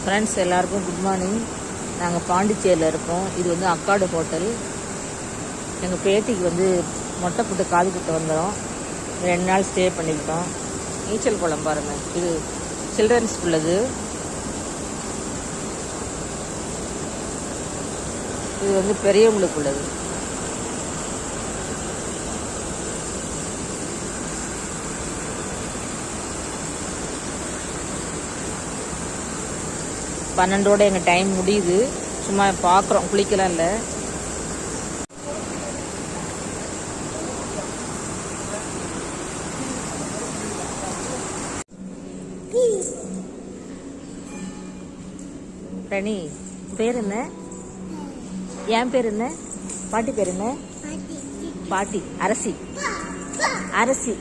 Friends எல்லாருக்கும் good morning. நாங்கள் பாண்டிச்சேரியில் இருக்கோம். இது வந்து அக்காடு ஹோட்டல். எங்கள் பேத்திக்கு வந்து மொட்டை புட்டு காது குத்த வந்துடும். 2 நாள் ஸ்டே பண்ணிக்கிட்டோம். நீச்சல் குளம் பாருங்கள். இது சில்ட்ரன்ஸ் உள்ளது. இது வந்து பெரியவங்களுக்கு உள்ளது. பன்னெண்டோட எங்கள் டைம் முடியுது. சும்மா பார்க்குறோம், குளிக்கலாம் இல்லை. ரணி பேர் என்ன? என் பேர் என்ன? பாட்டி பேர் என்ன? பாட்டி அரசி. அரசி.